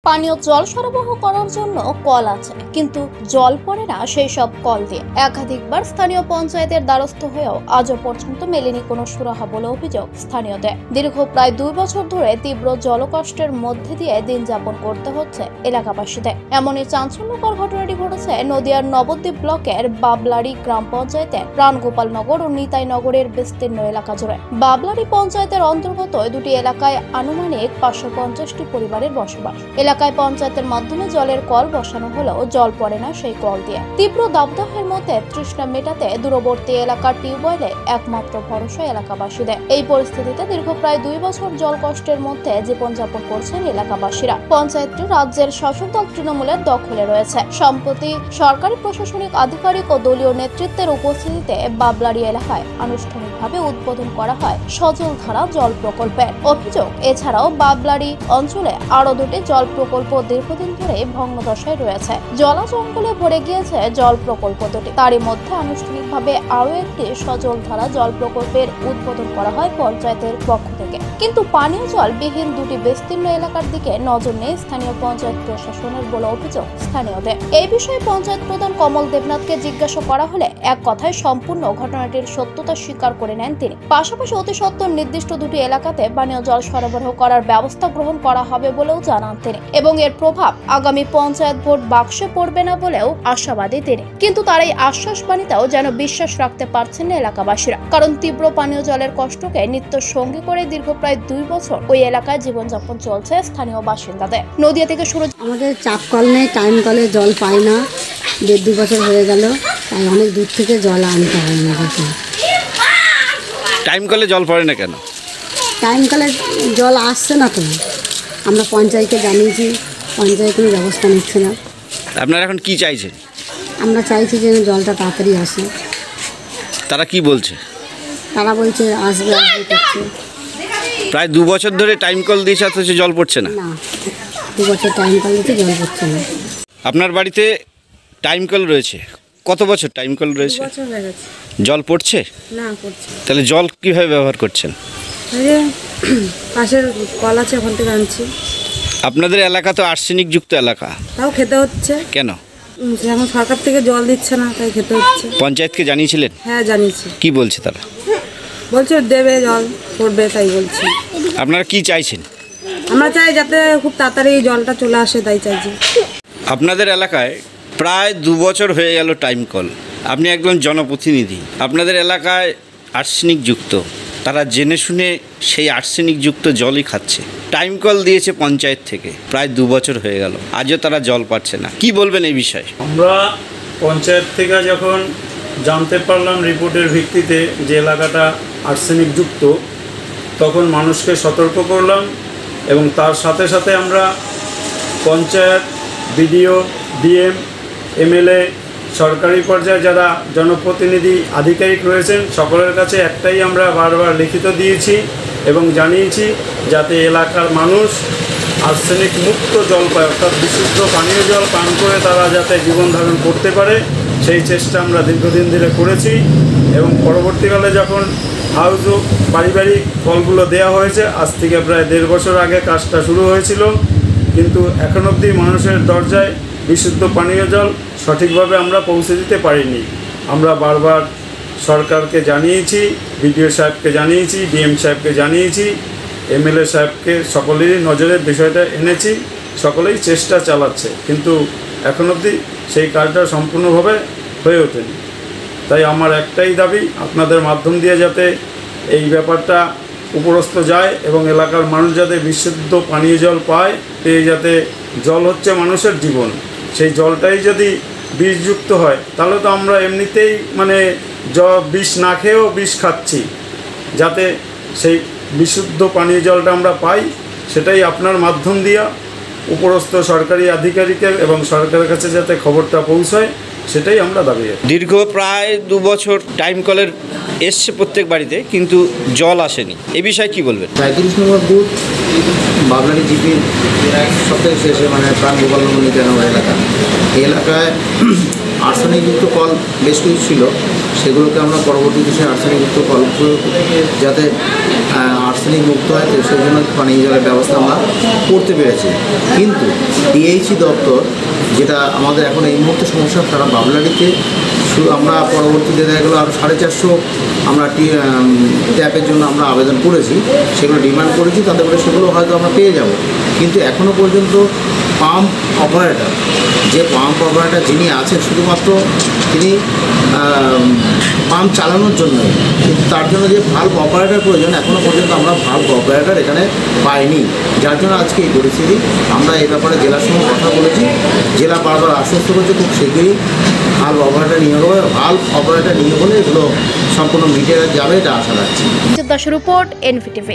পানীয় জল সরবরাহ করার জন্য কল আছে, কিন্তু জল পড়ে না সেই সব কল দিয়ে। একাধিকবার স্থানীয় পঞ্চায়েতের দ্বারস্থ হয়েও আজও পর্যন্ত মেলেনি কোনো সুরাহা বলে অভিযোগ স্থানীয়দের। দীর্ঘ প্রায় 2 বছর ধরে তীব্র জলকষ্টের মধ্যে দিয়ে দিন যাপন করতে হচ্ছে এলাকাবাসীদের। এমনই চাঞ্চল্যকর ঘটনাটি ঘটেছে নদিয়ার নবদ্বীপ ব্লকের বাবলারি গ্রাম পঞ্চায়েতের প্রাণগোপালনগর ও নিতাইনগরের বিস্তীর্ণ এলাকা জুড়ে। বাবলারি পঞ্চায়েতের অন্তর্গত দুটি এলাকায় আনুমানিক 550টি পরিবারের বসবাস। এলাকায় পঞ্চায়েতের মাধ্যমে জলের কল বসানো হলেও জল পড়ে না সেই কল দিয়ে। তীব্র দাবদাহের মধ্যে তৃষ্ণা মেটাতে দূরবর্তী এলাকার টিউবওয়েলে একমাত্র ভরসা এলাকাবাসীদের। এই পরিস্থিতিতে দীর্ঘ প্রায় 2 বছর জল কষ্টের মধ্যে জীবনযাপন করছেন এলাকাবাসীরা। পঞ্চায়েতটি রাজ্যের শাসক দল তৃণমূলের দখলে রয়েছে। সম্প্রতি সরকারি প্রশাসনিক আধিকারিক ও দলীয় নেতৃত্বের উপস্থিতিতে বাবলারি এলাকায় আনুষ্ঠানিকভাবে উদ্বোধন করা হয় সজল ধারা জল প্রকল্পের। অভিযোগ, এছাড়াও বাবলারি অঞ্চলে আরো দুটি জল প্রকল্প দীর্ঘদিন ধরে ভগ্নদশায় রয়েছে। জলা জঙ্গলে ভরে গিয়েছে জল প্রকল্প দুটি। তারই মধ্যে আনুষ্ঠানিকভাবে আরো একটি সজল ধারা জল প্রকল্পের উদ্বোধন করা হয় পঞ্চায়েতের পক্ষ থেকে, কিন্তু পানীয় জল বিহীন দুটি বিস্তীর্ণ এলাকার দিকে নজর নেই স্থানীয় পঞ্চায়েত প্রশাসনের বলে অভিযোগ স্থানীয়দের। এই বিষয়ে পঞ্চায়েত প্রধান কমল দেবনাথকে জিজ্ঞাসা করা হলে এক কথায় সম্পূর্ণ ঘটনাটির সত্যতা স্বীকার করে নেন তিনি। পাশাপাশি অতি সত্বর নির্দিষ্ট দুটি এলাকাতে পানীয় জল সরবরাহ করার ব্যবস্থা গ্রহণ করা হবে বলেও জানান তিনি, এবং এর প্রভাব আগামী পঞ্চায়েত ভোট বাক্সে পড়বে না বলেও আশাবাদী তিনি। কিন্তু তার এই আশ্বাস বাণীতেও যেন বিশ্বাস রাখতে পারছেন না এলাকাবাসীরা, কারণ তীব্র পানীয় জলের কষ্টকে নিত্য সঙ্গী করে দীর্ঘ প্রায় 2 বছর ওই এলাকায় জীবনযাপন চলছে স্থানীয় বাসিন্দাদের। নদিয়া থেকে শুরু। আমাদের চাপ কল নেই, টাইম কলে জল পাই না, 1.5-2 বছর হয়ে গেল, তাই অনেক দূর থেকে জল আনতে হয় আমাদেরকে। টাইম কলে জল পড়ে না কেন? টাইম কলে জল আসছে না তো, আমরা পঞ্চায়েতকে জানিয়েছি, পঞ্চায়েত কোনো ব্যবস্থা নিচ্ছে না। আপনারা এখন কি চাইছেন? আমরা চাইছি যে জলটা তাড়াতাড়ি আসে। তারা কি বলছে? তারা বলছে আসবে আসবে করছে। প্রায় 2 বছর ধরে টাইম কল দিয়েছে, অথচ জল পড়ছে না। না, 2 বছর টাইম কল দিতে জল পড়ছে না। আপনার বাড়িতে টাইম কল রয়েছে, কত বছর টাইম কল রয়েছে? 2 বছর হয়ে গেছে। জল পড়ছে না, পড়ছে। তাহলে জল কিভাবে ব্যবহার করছেন? পাশের কল আছে, ওখান থেকে আনছি। আপনাদের এলাকা তো আর্সেনিক যুক্ত এলাকা, তাও খেতে হচ্ছে। কেন? এখন সরকার থেকে জল দিচ্ছে না, তাই খেতে হচ্ছে। পঞ্চায়েতকে জানিয়েছিলেন? হ্যাঁ, জানিয়েছি। কি বলছে তারা? বলছে দেবে, জল পড়বে, তাই বলছি। আপনারা কি চাইছেন? আমরা চাই যাতে খুব তাড়াতাড়ি জলটা চলে আসে, তাই চাইছি। আপনাদের এলাকায় প্রায় 2 বছর হয়ে গেল টাইম কল। আপনি একজন জনপ্রতিনিধি, আপনাদের এলাকায় আর্সেনিক যুক্ত, তারা জেনে শুনে সেই আর্সেনিক যুক্ত জলই খাচ্ছে। টাইম কল দিয়েছে পঞ্চায়েত থেকে, প্রায় 2 বছর হয়ে গেল, আজও তারা জল পাচ্ছে না। কি বলবেন এই বিষয়ে? আমরা পঞ্চায়েত থেকে যখন জানতে পারলাম রিপোর্টের ভিত্তিতে যে এলাকাটা আর্সেনিক যুক্ত, তখন মানুষকে সতর্ক করলাম, এবং তার সাথে সাথে আমরা পঞ্চায়েত, বিডিও, ডিএম, এমএলএ, সরকারি পর্যায়ে যারা জনপ্রতিনিধি আধিকারিক রয়েছেন, সকলের কাছে একটাই আমরা বারবার লিখিত দিয়েছি এবং জানিয়েছি, যাতে এলাকার মানুষ আর্সেনিক মুক্ত জল পায়, অর্থাৎ বিশুদ্ধ পানীয় জল পান করে তারা যাতে জীবন ধারণ করতে পারে, সেই চেষ্টা আমরা দীর্ঘদিন ধরে করেছি। এবং পরবর্তীকালে যখন হাউস ও পারিবারিক কলগুলো দেওয়া হয়েছে, আজ থেকে প্রায় 1.5 বছর আগে কাজটা শুরু হয়েছিল, কিন্তু এখন অবধি মানুষের দরজায় বিশুদ্ধ পানীয় জল সঠিকভাবে আমরা পৌঁছে দিতে পারিনি। আমরা বারবার সরকারকে জানিয়েছি, বিডিও সাহেবকে জানিয়েছি, ডিএম সাহেবকে জানিয়েছি, এমএলএ সাহেবকে, সকলেরই নজরে বিষয়টা এনেছি, সকলেই চেষ্টা চালাচ্ছে, কিন্তু এখন অবধি সেই কাজটা সম্পূর্ণভাবে হয়ে ওঠেনি। তাই আমার একটাই দাবি, আপনাদের মাধ্যম দিয়ে যাতে এই ব্যাপারটা উপরস্থ যায় এবং এলাকার মানুষ যাতে বিশুদ্ধ পানীয় জল পায়, পেয়ে যাতে, জল হচ্ছে মানুষের জীবন, সেই জলটাই যদি বিষযুক্ত হয়, তাহলে তো আমরা এমনিতেই বিষ না খেয়েও বিষ খাচ্ছি। যাতে সেই বিশুদ্ধ পানীয় জলটা আমরা পাই, সেটাই আপনার মাধ্যম দিয়া উপরস্থ সরকারি আধিকারিকের এবং সরকারের কাছে যাতে খবরটা পৌঁছায়, সেটাই আমরা দাবি করি। দীর্ঘ প্রায় 2 বছর টাইম কলের এসছে প্রত্যেক বাড়িতে, কিন্তু জল আসেনি। এ বিষয়ে কি বলবেন? 35 নম্বর বুথ, বাবলারি জিপির সবথেকে শেষে, প্রাণগোপালনগর নিতাইনগর এলাকা। এই এলাকায় আর্সেনিকযুক্ত কল বেশ কিছু ছিল, সেগুলোকে আমরা পরবর্তীতে সেই আর্সেনিকযুক্ত কল যাতে আর্সেনিক মুক্ত হয় তো সেই জন্য পানীয় জলের ব্যবস্থা আমরা করতে পেরেছি। কিন্তু ডিএইচই দপ্তর, যেটা আমাদের এখন এই মুহূর্তে সমস্যা, সারা বাবলাডিতে আমরা পরবর্তীতে দেখা গেলো আরও 450 আমরা ট্যাপের জন্য আমরা আবেদন করেছি, সেগুলো ডিমান্ড করেছি, তাতে করে সেগুলো হয়তো আমরা পেয়ে যাব। কিন্তু এখনও পর্যন্ত পাম্প অপারেটর, যে পাম্প অপারেটর যিনি আছেন শুধুমাত্র তিনি পাম্প চালানোর জন্যই, কিন্তু তার জন্য যে ভাল্ব অপারেটর প্রয়োজন এখনও পর্যন্ত আমরা ভাল্ব অপারেটর এখানে পাইনি, যার জন্য আজকে এই পরিস্থিতি। আমরা এই ব্যাপারে জেলার সঙ্গে কথা বলেছি, জেলা বারবার আশ্বস্ত করছে খুব শীঘ্রই ভাল্ব অপারেটর নিয়োগ হবে, ভাল্ব অপারেটর নিয়োগ হলে এগুলো সম্পূর্ণ মিটে যাবে, এটা আশা রাখছি। দাস রিপোর্ট, এনভিটিভি।